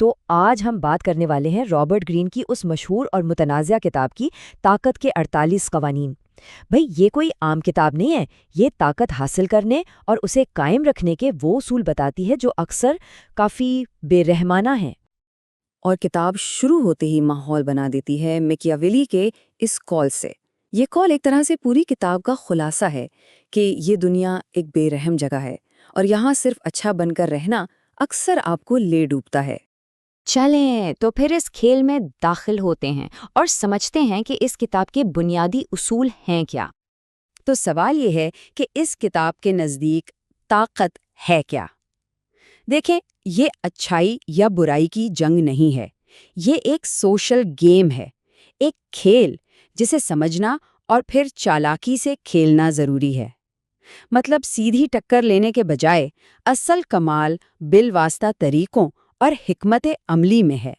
تو آج ہم بات کرنے والے ہیں رابرٹ گرین کی اس مشہور اور متنازع کتاب کی طاقت کے 48 قوانین۔ بھئی یہ کوئی عام کتاب نہیں ہے، یہ طاقت حاصل کرنے اور اسے قائم رکھنے کے وہ اصول بتاتی ہے جو اکثر کافی بے رحمانہ ہیں۔ اور کتاب شروع ہوتے ہی ماحول بنا دیتی ہے میکیاویلی کے اس کال سے۔ یہ کال ایک طرح سے پوری کتاب کا خلاصہ ہے کہ یہ دنیا ایک بے رحم جگہ ہے اور یہاں صرف اچھا بن کر رہنا اکثر آپ کو لے ڈوبتا ہے۔ چلیں تو پھر اس کھیل میں داخل ہوتے ہیں اور سمجھتے ہیں کہ اس کتاب کے بنیادی اصول ہیں کیا۔ تو سوال یہ ہے کہ اس کتاب کے نزدیک طاقت ہے کیا؟ دیکھیں، یہ اچھائی یا برائی کی جنگ نہیں ہے، یہ ایک سوشل گیم ہے، ایک کھیل جسے سمجھنا اور پھر چالاکی سے کھیلنا ضروری ہے۔ مطلب سیدھی ٹکر لینے کے بجائے اصل کمال بالواسطہ طریقوں اور حکمت عملی میں ہے۔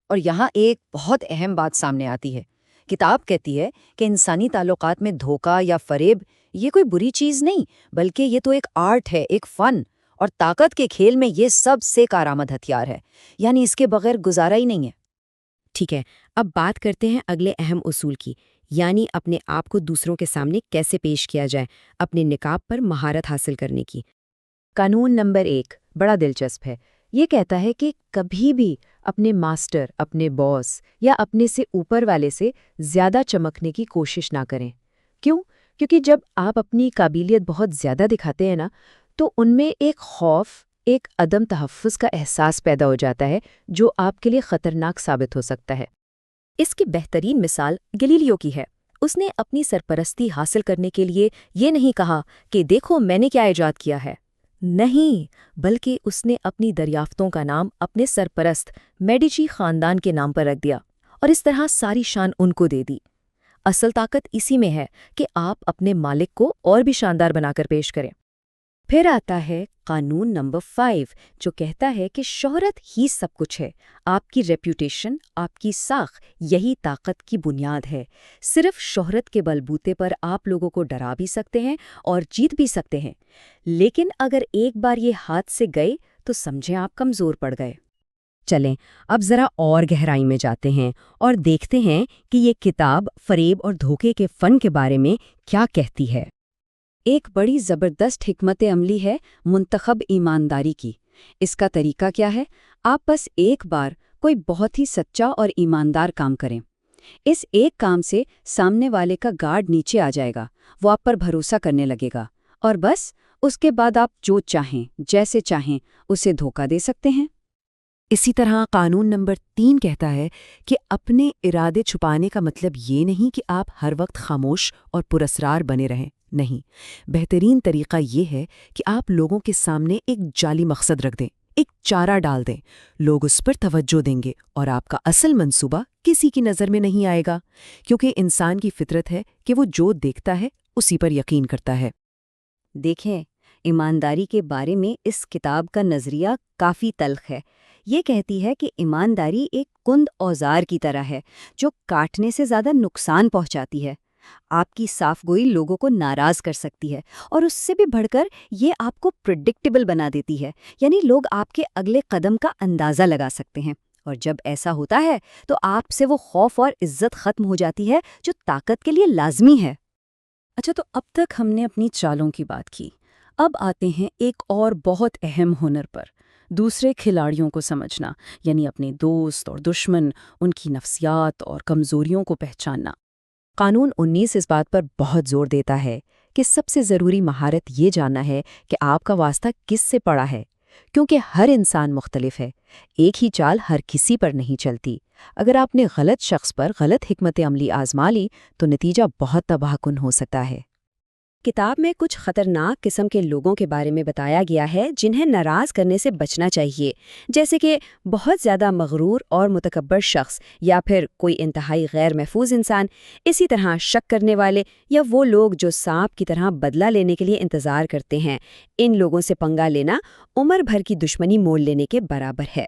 اور یہاں ایک بہت اہم بات سامنے آتی ہے۔ کتاب کہتی ہے کہ انسانی تعلقات میں دھوکہ یا فریب یہ کوئی بری چیز نہیں، بلکہ یہ تو ایک آرٹ ہے، ایک فن، اور طاقت کے کھیل میں یہ سب سے کارآمد ہتھیار ہے، یعنی اس کے بغیر گزارا ہی نہیں ہے۔ ٹھیک ہے، اب بات کرتے ہیں اگلے اہم اصول کی، یعنی اپنے آپ کو دوسروں کے سامنے کیسے پیش کیا جائے، اپنے نقاب پر مہارت حاصل کرنے کی۔ قانون نمبر 1 بڑا دلچسپ ہے۔ یہ کہتا ہے کہ کبھی بھی اپنے ماسٹر، اپنے باس یا اپنے سے اوپر والے سے زیادہ چمکنے کی کوشش نہ کریں۔ کیوں؟ کیونکہ جب آپ اپنی قابلیت بہت زیادہ دکھاتے ہیں نا، تو ان میں ایک خوف، ایک عدم تحفظ کا احساس پیدا ہو جاتا ہے جو آپ کے لیے خطرناک ثابت ہو سکتا ہے۔ اس کی بہترین مثال گلیلیو کی ہے۔ اس نے اپنی سرپرستی حاصل کرنے کے لیے یہ نہیں کہا کہ دیکھو میں نے کیا ایجاد کیا ہے، نہیں، بلکہ اس نے اپنی دریافتوں کا نام اپنے سرپرست میڈیچی خاندان کے نام پر رکھ دیا اور اس طرح ساری شان ان کو دے دی۔ اصل طاقت اسی میں ہے کہ آپ اپنے مالک کو اور بھی شاندار بنا کر پیش کریں۔ پھر آتا ہے قانون نمبر 5 جو کہتا ہے کہ شہرت ہی سب کچھ ہے۔ آپ کی ریپیوٹیشن، آپ کی ساکھ، یہی طاقت کی بنیاد ہے۔ صرف شہرت کے بلبوتے پر آپ لوگوں کو ڈرا بھی سکتے ہیں اور جیت بھی سکتے ہیں، لیکن اگر ایک بار یہ ہاتھ سے گئے تو سمجھیں آپ کمزور پڑ گئے۔ چلیں اب ذرا اور گہرائی میں جاتے ہیں اور دیکھتے ہیں کہ یہ کتاب فریب اور دھوکے کے فن کے بارے میں کیا کہتی ہے۔ ایک بڑی زبردست حکمت عملی ہے منتخب ایمانداری کی۔ اس کا طریقہ کیا ہے؟ آپ بس ایک بار کوئی بہت ہی سچا اور ایماندار کام کریں۔ اس ایک کام سے سامنے والے کا گارڈ نیچے آ جائے گا، وہ آپ پر بھروسہ کرنے لگے گا، اور بس اس کے بعد آپ جو چاہیں، جیسے چاہیں اسے دھوکہ دے سکتے ہیں۔ اسی طرح قانون نمبر 3 کہتا ہے کہ اپنے ارادے چھپانے کا مطلب یہ نہیں کہ آپ ہر وقت خاموش اور پراسرار بنے رہیں، نہیں، بہترین طریقہ یہ ہے کہ آپ لوگوں کے سامنے ایک جعلی مقصد رکھ دیں، ایک چارہ ڈال دیں، لوگ اس پر توجہ دیں گے اور آپ کا اصل منصوبہ کسی کی نظر میں نہیں آئے گا، کیونکہ انسان کی فطرت ہے کہ وہ جو دیکھتا ہے اسی پر یقین کرتا ہے۔ دیکھیں، ایمانداری کے بارے میں اس کتاب کا نظریہ کافی تلخ ہے۔ یہ کہتی ہے کہ ایمانداری ایک کند اوزار کی طرح ہے جو کاٹنے سے زیادہ نقصان پہنچاتی ہے۔ آپ کی صاف گوئی لوگوں کو ناراض کر سکتی ہے، اور اس سے بھی بڑھ کر یہ آپ کو پریڈکٹیبل بنا دیتی ہے، یعنی لوگ آپ کے اگلے قدم کا اندازہ لگا سکتے ہیں، اور جب ایسا ہوتا ہے تو آپ سے وہ خوف اور عزت ختم ہو جاتی ہے جو طاقت کے لیے لازمی ہے۔ اچھا، تو اب تک ہم نے اپنی چالوں کی بات کی، اب آتے ہیں ایک اور بہت اہم ہنر پر، دوسرے کھلاڑیوں کو سمجھنا، یعنی اپنے دوست اور دشمن، ان کی نفسیات اور کمزوریوں کو پہچاننا۔ قانون 19 اس بات پر بہت زور دیتا ہے کہ سب سے ضروری مہارت یہ جاننا ہے کہ آپ کا واسطہ کس سے پڑا ہے، کیونکہ ہر انسان مختلف ہے، ایک ہی چال ہر کسی پر نہیں چلتی۔ اگر آپ نے غلط شخص پر غلط حکمت عملی آزما لی تو نتیجہ بہت تباہ کن ہو سکتا ہے۔ کتاب میں کچھ خطرناک قسم کے لوگوں کے بارے میں بتایا گیا ہے جنہیں ناراض کرنے سے بچنا چاہیے، جیسے کہ بہت زیادہ مغرور اور متکبر شخص، یا پھر کوئی انتہائی غیر محفوظ انسان۔ اسی طرح شک کرنے والے یا وہ لوگ جو سانپ کی طرح بدلہ لینے کے لیے انتظار کرتے ہیں، ان لوگوں سے پنگا لینا عمر بھر کی دشمنی مول لینے کے برابر ہے۔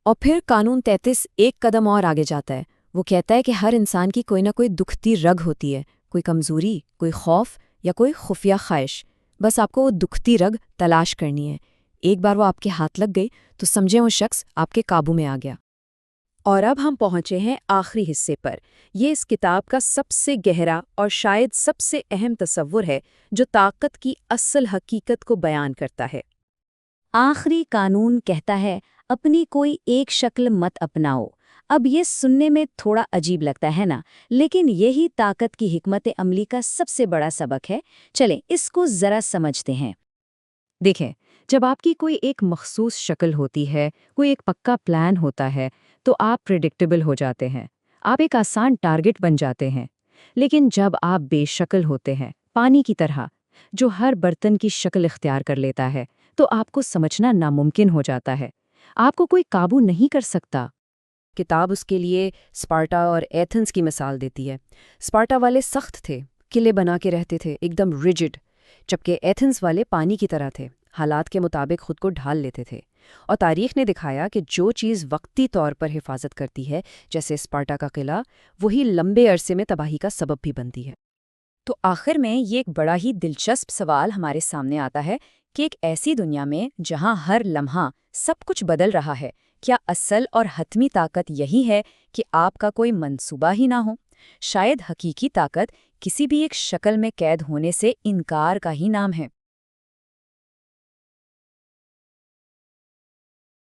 اور پھر قانون 33 ایک قدم اور آگے جاتا ہے۔ وہ کہتا ہے کہ ہر انسان کی کوئی نہ کوئی دکھتی رگ ہوتی ہے، کوئی کمزوری، کوئی خوف یا کوئی خفیہ خواہش۔ بس آپ کو وہ دکھتی رگ تلاش کرنی ہے۔ ایک بار وہ آپ کے ہاتھ لگ گئی تو سمجھیں وہ شخص آپ کے قابو میں آ گیا۔ اور اب ہم پہنچے ہیں آخری حصے پر۔ یہ اس کتاب کا سب سے گہرا اور شاید سب سے اہم تصور ہے جو طاقت کی اصل حقیقت کو بیان کرتا ہے۔ آخری قانون کہتا ہے اپنی کوئی ایک شکل مت اپناؤ۔ اب یہ سننے میں تھوڑا عجیب لگتا ہے نا، لیکن یہی طاقت کی حکمت عملی کا سب سے بڑا سبق ہے۔ چلیں اس کو ذرا سمجھتے ہیں۔ دیکھیں، جب آپ کی کوئی ایک مخصوص شکل ہوتی ہے، کوئی ایک پکا پلان ہوتا ہے، تو آپ پریڈکٹیبل ہو جاتے ہیں، آپ ایک آسان ٹارگٹ بن جاتے ہیں۔ لیکن جب آپ بے شکل ہوتے ہیں، پانی کی طرح، جو ہر برتن کی شکل اختیار کر لیتا ہے، تو آپ کو سمجھنا ناممکن ہو جاتا ہے۔ آپ کو کوئی قابو نہیں کر سکتا۔ کتاب اس کے لیے اسپارٹا اور ایتھنز کی مثال دیتی ہے۔ اسپارٹا والے سخت تھے، قلعے بنا کے رہتے تھے، ایک دم ریجڈ، جبکہ ایتھنز والے پانی کی طرح تھے، حالات کے مطابق خود کو ڈھال لیتے تھے۔ اور تاریخ نے دکھایا کہ جو چیز وقتی طور پر حفاظت کرتی ہے، جیسے اسپارٹا کا قلعہ، وہی لمبے عرصے میں تباہی کا سبب بھی بنتی ہے۔ تو آخر میں یہ ایک بڑا ہی دلچسپ سوال ہمارے سامنے آتا ہے کہ ایک ایسی دنیا میں جہاں ہر لمحہ سب کچھ بدل رہا ہے، کیا اصل اور حتمی طاقت یہی ہے کہ آپ کا کوئی منصوبہ ہی نہ ہو؟ شاید حقیقی طاقت کسی بھی ایک شکل میں قید ہونے سے انکار کا ہی نام ہے۔